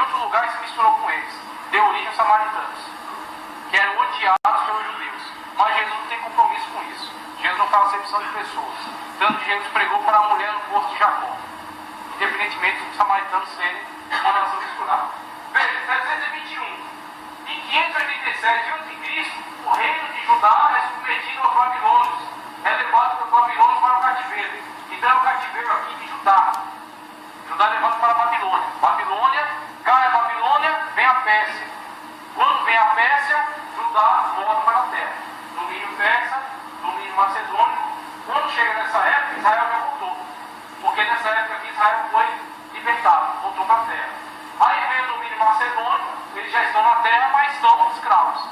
outro lugar e se misturou com eles. Deu origem aos samaritanos, que eram odiados pelos judeus. Mas Jesus não tem compromisso com isso. Jesus não faz acepção de pessoas. Tanto que Jesus pregou para a mulher no poço de Jacó, independentemente dos samaritanos serem uma nação misturada. Veja, 721. Em 587 a.C., o reino de Judá é submetido aos babilônios, é levado pelos babilônios para o cativeiro. Então é o cativeiro aqui de Judá. Judá é levado para a Babilônia. Babilônia, cai a Babilônia, vem a Pérsia. Quando vem a Pérsia, Judá volta para a terra. Domínio persa, domínio macedônio. Quando chega nessa época, Israel já voltou. Porque nessa época aqui Israel foi libertado, voltou para a terra. Aí vem o domínio macedônio, eles já estão na terra, mas estão escravos.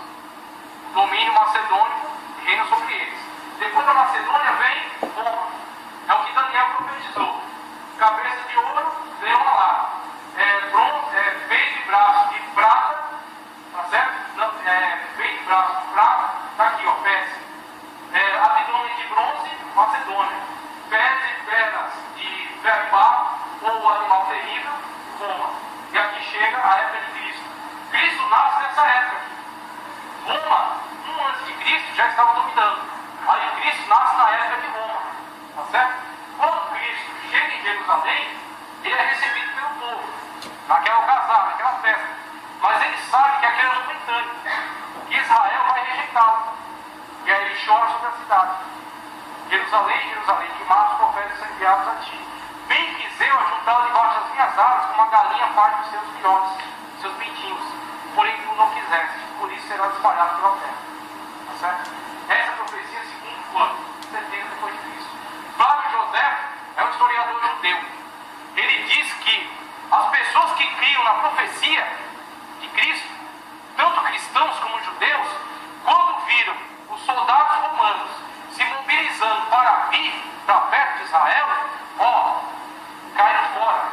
O domínio macedônico reina sobre eles. Depois da Macedônia vem Roma. É o que Daniel profetizou. Cabeça de ouro, leão alado. Peito e braço de prata, tá certo? Peito e braço de prata, tá aqui, ó, Pérsia. Abdômen de bronze, Macedônia. Pés e pernas de ferro e barro, ou animal terrível, Roma. E aqui chega a época de Cristo. Cristo nasce nessa época. Roma, antes de Cristo, já estava dominando. Aí Cristo nasce na época de Roma. Tá certo? Quando Cristo chega em Jerusalém, ele é recebido pelo povo. Naquela ocasião, naquela festa. Mas ele sabe que aquilo é momentâneo. Que Israel vai rejeitá-lo. E aí ele chora sobre a cidade. Jerusalém, Jerusalém, que mata os profetas são enviados a ti. Bem quis eu ajuntar debaixo das minhas asas, como a galinha faz dos seus filhotes, seus pintinhos. Porém tu não quiseste, por isso será espalhado pela terra. Tá certo? Essa profecia é segundo quando? 70 depois de Cristo. Flávio José é um historiador judeu. Ele diz que as pessoas que criam na profecia de Cristo, tanto cristãos como judeus, quando viram os soldados romanos se mobilizando para vir para perto de Israel, caíram fora.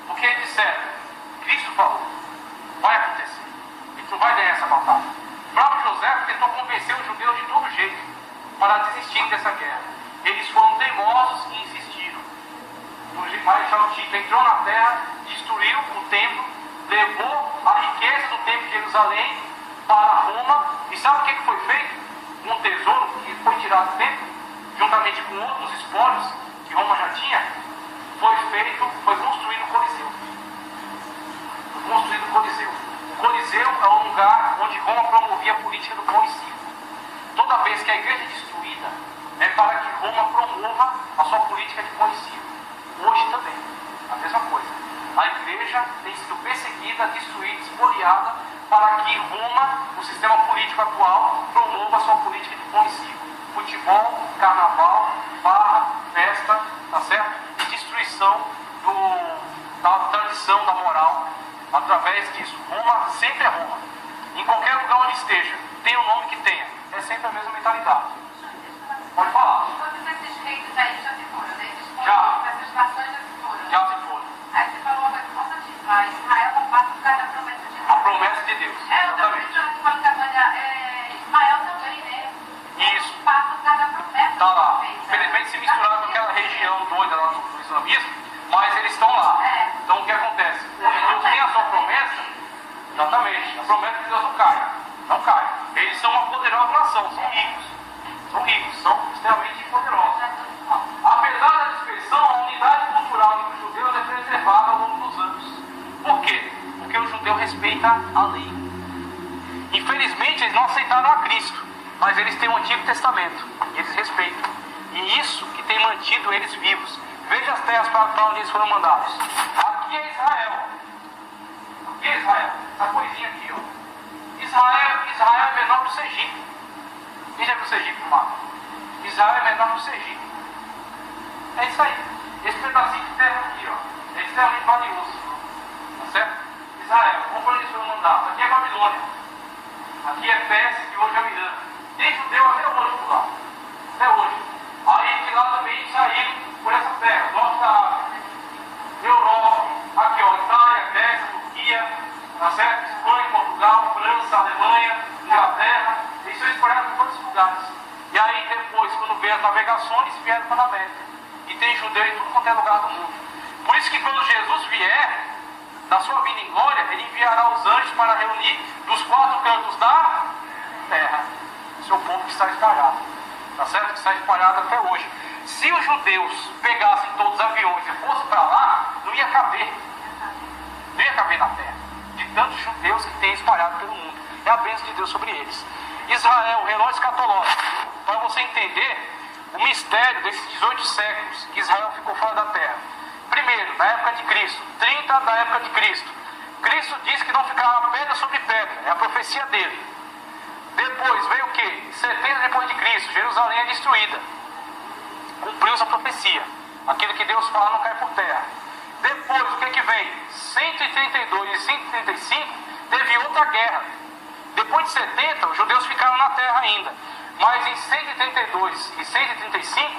Porque eles disseram, Cristo falou, vai acontecer. E tu vai ganhar essa batalha. Flávio José tentou convencer os judeus de todo jeito para desistirem dessa guerra. Eles foram teimosos e insistiram. O Marechal Tito entrou na terra, destruiu o templo, levou a riqueza do templo de Jerusalém para Roma. E sabe o que foi feito? Um tesouro que foi tirado do templo, juntamente com outros espólios que Roma já tinha, foi construído o Coliseu. O Coliseu é um lugar onde Roma promovia a política do pão e circo. Toda vez que a igreja é destruída, é para que Roma promova a sua política de pão e circo. Hoje também, a mesma coisa. A igreja tem sido perseguida, destruída, espoliada, para que Roma, o sistema político atual, promova a sua política de pão e circo. Futebol, carnaval, barra, festa, tá certo? E destruição da tradição, da moral, através disso. Roma sempre é Roma. Em qualquer lugar onde esteja, tenha o nome que tenha, é sempre a mesma mentalidade. Pode falar. Todos esses reis aí já se foram, né? Já. Essas nações já se foram. Já se foram. Aí você falou uma coisa importantíssima. Israel não passa por causa da promessa de Deus. A promessa de Deus. Eu estou pensando que Ismael também, né? Isso. Passa por causa da promessa. Está lá. Infelizmente se misturaram com aquela região doida lá do islamismo, mas eles estão lá. Então o que acontece? Deus tem a sua promessa, exatamente. A promessa de Deus não cai. Não cai. Eles são uma poderosa nação, são ricos. São extremamente poderosos. Apesar da dispersão, a unidade cultural entre os judeus é preservada ao longo dos anos. Por quê? Porque o judeu respeita a lei. Infelizmente, eles não aceitaram a Cristo, mas eles têm o Antigo Testamento, e eles respeitam. E isso que tem mantido eles vivos. Veja as terras para onde eles foram mandados. Aqui é Israel. Aqui é Israel. Essa coisinha aqui, ó. Israel é menor que o Egito. Quem já viu o Sergipe no mapa? Israel é menor que o Sergipe. É isso aí. Esse pedacinho de terra aqui, ó, é extremamente valioso. Tá certo? Israel, como eles foram mandados? Aqui é Babilônia. Aqui é Pérsia, que hoje é o Irã. Tem judeu até hoje por lá. Até hoje. Aí de lá também saíram por essa terra, norte da África, Europa, aqui ó, Itália, Grécia, Turquia, tá certo? Espanha, Portugal, França, Alemanha, Inglaterra. Eles são espalhados por todos os lugares. E aí depois, quando veio as navegações, vieram para a América. E tem judeu em tudo quanto é lugar do mundo. Por isso que quando Jesus vier, da sua vinda em glória, ele enviará os anjos para reunir dos quatro cantos da terra seu povo que está espalhado. Tá certo? Que está espalhado até hoje. Se os judeus pegassem todos os aviões e fossem para lá, não ia caber. Não ia caber na terra. De tantos judeus que tem espalhado pelo mundo. É a bênção de Deus sobre eles. Israel, o relógio escatológico. Para você entender o mistério desses 18 séculos que Israel ficou fora da terra. Primeiro, na época de Cristo. 30 da época de Cristo. Cristo disse que não ficava pedra sobre pedra. É a profecia dele. Depois veio o que? 70 depois de Cristo. Jerusalém é destruída. Cumpriu-se a profecia. Aquilo que Deus fala não cai por terra. Depois, o que vem? 132 e 135 teve outra guerra. Depois de 70, os judeus ficaram na terra ainda. Mas em 132 e 135,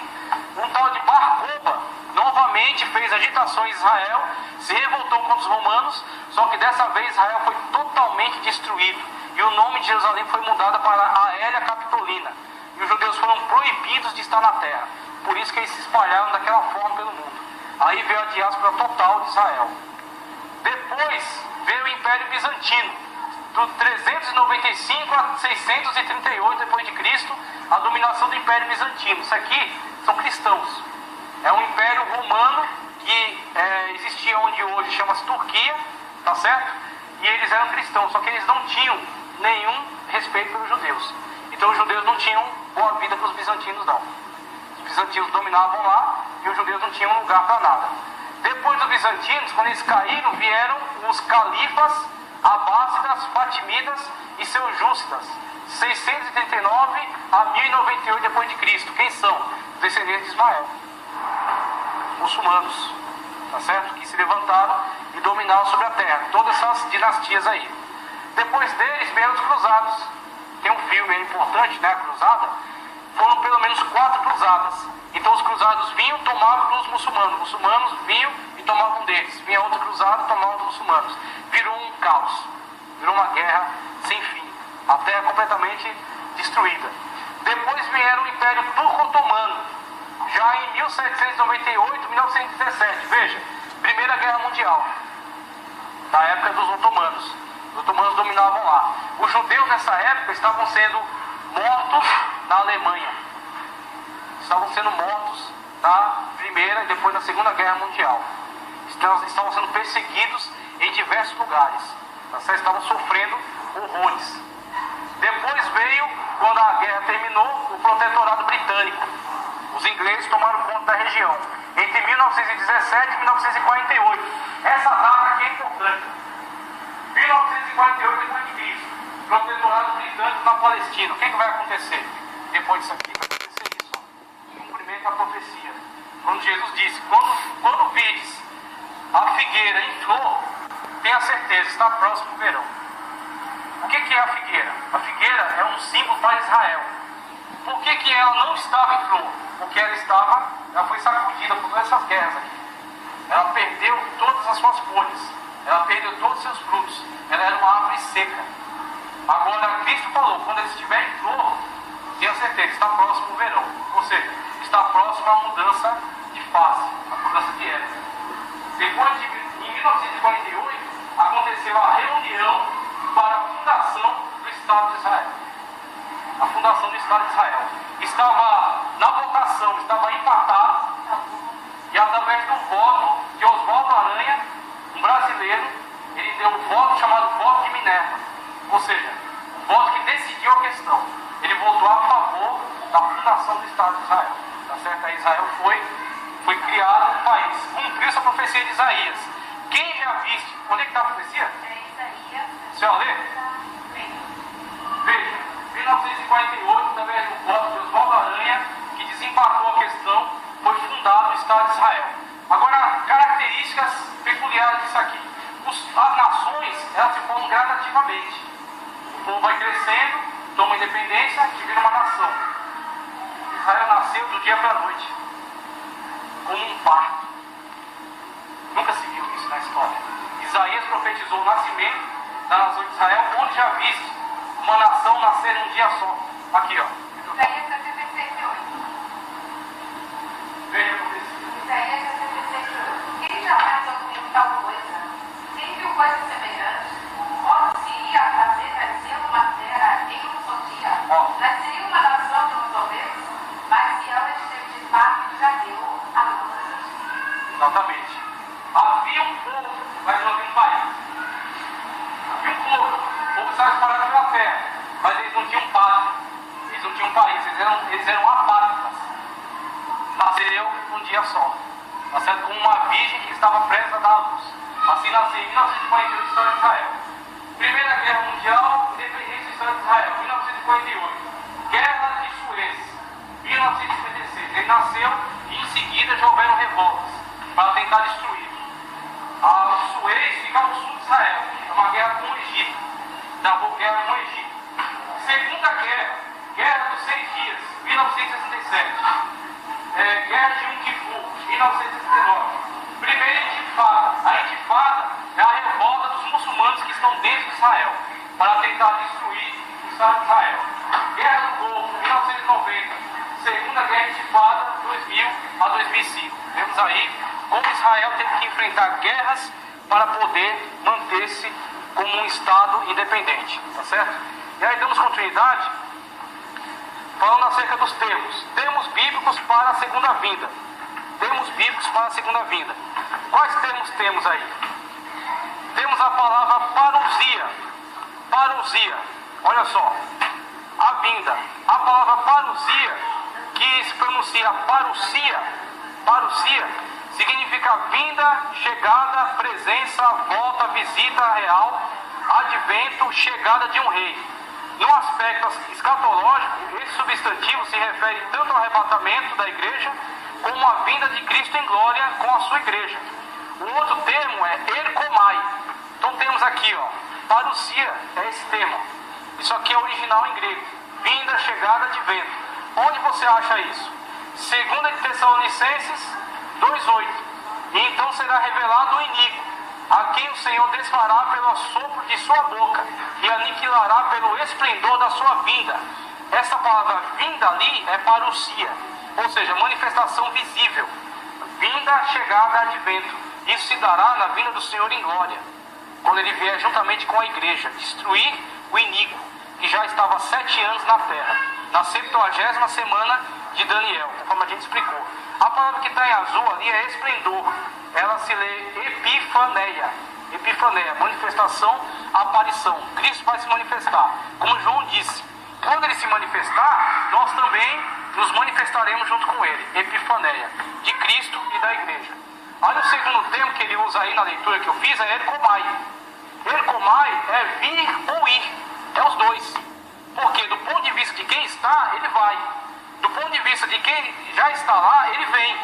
um tal de Bar Koba novamente fez agitação em Israel, se revoltou contra os romanos, só que dessa vez Israel foi totalmente destruído. E o nome de Jerusalém foi mudado para Aélia Capitolina. E os judeus foram proibidos de estar na terra. Por isso que eles se espalharam daquela forma pelo mundo. Aí veio a diáspora total de Israel. Depois veio o Império Bizantino. Do 395 a 638 depois de Cristo, a dominação do Império Bizantino. Isso aqui são cristãos. É um império romano que existia onde hoje chama-se Turquia, tá certo? E eles eram cristãos, só que eles não tinham nenhum respeito pelos judeus. Então os judeus não tinham boa vida para os bizantinos, não. Os bizantinos dominavam lá e os judeus não tinham lugar para nada. Depois dos bizantinos, quando eles caíram, vieram os califas abássidas, fatimidas e seljúcidas, 639 a 1098 depois de Cristo. Quem são? Descendentes de Ismael, muçulmanos, tá certo? Que se levantaram e dominaram sobre a terra. Todas essas dinastias aí. Depois deles vieram os cruzados. Tem um filme importante, né? A cruzada. Foram pelo menos 4 cruzadas. Então os cruzados vinham e tomavam dos muçulmanos. Os muçulmanos vinham e tomavam deles. Vinha outra cruzada e tomavam dos muçulmanos. Virou um caos. Virou uma guerra sem fim. A terra completamente destruída. Depois vieram o Império Turco-Otomano. Já em 1798, 1917. Veja, Primeira Guerra Mundial. Na época dos otomanos. Os otomanos dominavam lá. Os judeus nessa época estavam sendo mortos na Alemanha. Estavam sendo mortos na Primeira e depois na Segunda Guerra Mundial. Estavam sendo perseguidos em diversos lugares. Estavam sofrendo horrores. Depois veio, quando a guerra terminou, o protetorado britânico. Os ingleses tomaram conta da região. Entre 1917 e 1948. Essa data aqui é importante. 1948 depois de Cristo. Protetorado britânico na Palestina. O que vai acontecer depois disso aqui? Vai acontecer isso. Cumprimento a profecia. Quando Jesus disse, quando vides a figueira em flor, tenha certeza, está próximo o verão. O que é a figueira? A figueira é um símbolo para Israel. Por que ela não estava em flor? Porque ela foi sacudida por todas essas guerras aqui. Ela perdeu todas as suas folhas. Ela perdeu todos os seus frutos. Ela era uma árvore seca. Agora, Cristo falou, quando ele estiver em flor, tenha certeza, está próximo o verão. Ou seja, está próximo a mudança de fase, a mudança de época. Depois em 1948, aconteceu a reunião para a fundação do Estado de Israel. A fundação do Estado de Israel. Estava na votação, estava empatado, e através do voto de Oswaldo Aranha, um brasileiro, ele deu um voto chamado voto de Minerva. Ou seja, um voto que decidiu a questão. Ele votou a favor da fundação do Estado de Israel. Tá certo? Aí Israel foi criado um país. Cumpriu-se a profecia de Isaías. Quem já viste? Onde é que está a profecia? Isaías. Você vai ler? Veja, 1948, através do voto de Oswaldo Aranha, que desempatou a questão, foi fundado o Estado de Israel. Agora, características peculiares disso aqui. As nações, elas se formam gradativamente. O povo vai crescendo, toma independência e vira uma nação. Israel nasceu do dia para a noite, como um parto. Nunca se viu isso na história. Isaías profetizou o nascimento da nação de Israel, onde já viste uma nação nascer num dia só. Aqui, ó. Isaías 66:8. Veja a profecia. Isaías 66:8. Quem jamais ouviu tal coisa? Quem viu coisa semelhante, quando se ia fazer nascer uma terra em um só dia, nasceria uma nação de um só mês, mas Sião esteve de fato já deu a luz da justiça. Exatamente. Havia um povo, mas não havia um país. Havia um povo. O povo estava espalhado pela terra, mas eles não tinham pátria. Eles não tinham país, eles eram apátridas. Nasceu um dia só. Nascendo como uma virgem que estava prestes a dar a luz. Assim nasceu em 1948 a história de Israel. Primeira Guerra Mundial, independência da história de Israel, 1948. Guerra de Suez, 1956. Ele nasceu e em seguida já houveram revoltas para tentar destruir. A Suez fica ao sul de Israel. É uma guerra com o Egito. Travou guerra com o Egito. Segunda Guerra, Guerra dos 6 Dias, 1967. Guerra de Yom Kippur, 1969. Primeira Intifada. A Intifada é a revolta dos muçulmanos que estão dentro de Israel para tentar destruir o Estado de Israel. Guerra do Golfo, 1990. Segunda Guerra Intifada, 2000 a 2005. Vemos aí como Israel teve que enfrentar guerras para poder manter-se como um Estado independente. Tá certo? E aí damos continuidade falando acerca dos termos. Termos bíblicos para a segunda vinda. Termos bíblicos para a segunda vinda. Quais termos temos aí? Temos a palavra parousia. Parousia. Olha só. A vinda. A palavra parousia, que se pronuncia parousia. Parousia significa vinda, chegada, presença, volta, visita real, advento, chegada de um rei. No aspecto escatológico, esse substantivo se refere tanto ao arrebatamento da igreja como à vinda de Cristo em glória com a sua igreja. O outro termo é erkomai. Então temos aqui, parousia, é esse termo. Isso aqui é original em grego. Vinda, chegada, advento. Onde você acha isso? 2 Tessalonicenses 2,8. E então será revelado o iníquo, a quem o Senhor desfará pelo assopro de sua boca e aniquilará pelo esplendor da sua vinda. Essa palavra vinda ali é parousia, ou seja, manifestação visível. Vinda, chegada, advento. Isso se dará na vinda do Senhor em glória, quando ele vier juntamente com a igreja, destruir o iníquo, que já estava há 7 anos na terra, na 70ª semana de Daniel, conforme a gente explicou. A palavra que está em azul ali é esplendor. Ela se lê epifaneia. Epifaneia, manifestação, aparição. Cristo vai se manifestar. Como João disse, quando ele se manifestar, nós também nos manifestaremos junto com ele. Epifaneia, de Cristo e da igreja. Olha o segundo termo que ele usa aí na leitura que eu fiz, é erkomai. Erkomai é vir ou ir. É os dois. Porque do ponto de vista de quem está, ele vai. Do ponto de vista de quem já está lá, ele vem.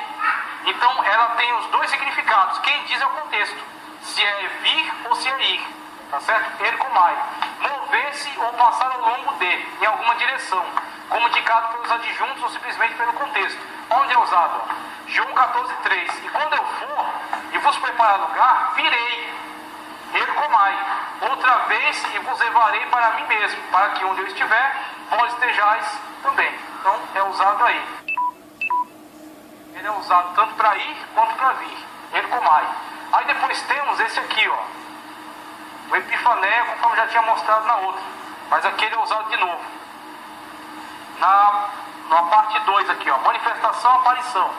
Então ela tem os dois significados. Quem diz é o contexto. Se é vir ou se é ir. Tá certo? Erkomai. Mover-se ou passar ao longo de, em alguma direção. Como indicado pelos adjuntos ou simplesmente pelo contexto. Onde é usado? João 14,3. E quando eu for e vos preparar lugar, virei. Erkomai. Outra vez e vos levarei para mim mesmo, para que onde eu estiver, vós estejais também. Então é usado aí. Ele é usado tanto para ir quanto para vir. Erkomai. Aí depois temos esse aqui, o epifaneia, conforme já tinha mostrado na outra. Mas aqui ele é usado de novo. Na parte 2 aqui, manifestação, aparição.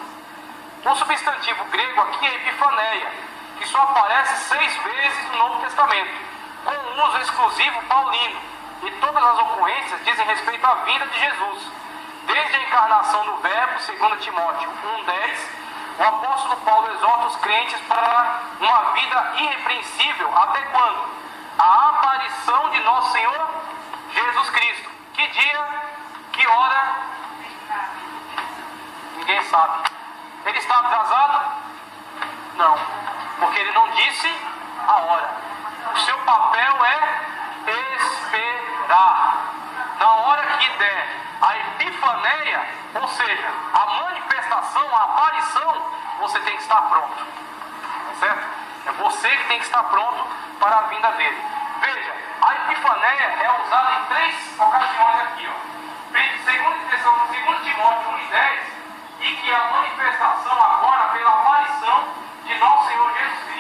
O substantivo grego aqui é epifaneia, que só aparece 6 vezes no Novo Testamento, com uso exclusivo paulino. E todas as ocorrências dizem respeito à vinda de Jesus. Desde a encarnação do Verbo, 2 Timóteo 1,10, o apóstolo Paulo exorta os crentes para uma vida irrepreensível até quando? A aparição de nosso Senhor Jesus Cristo. Que dia? Que hora? Ninguém sabe. Ele está atrasado? Não, porque ele não disse a hora. O seu papel é esperar. Na hora que der a epifaneia, ou seja, a manifestação, a aparição, você tem que estar pronto. Tá certo? É você que tem que estar pronto para a vinda dele. Veja, a epifaneia é usada em 3 ocasiões aqui. 2 Timóteo 1,10, e que a manifestação agora pela aparição de nosso Senhor Jesus Cristo.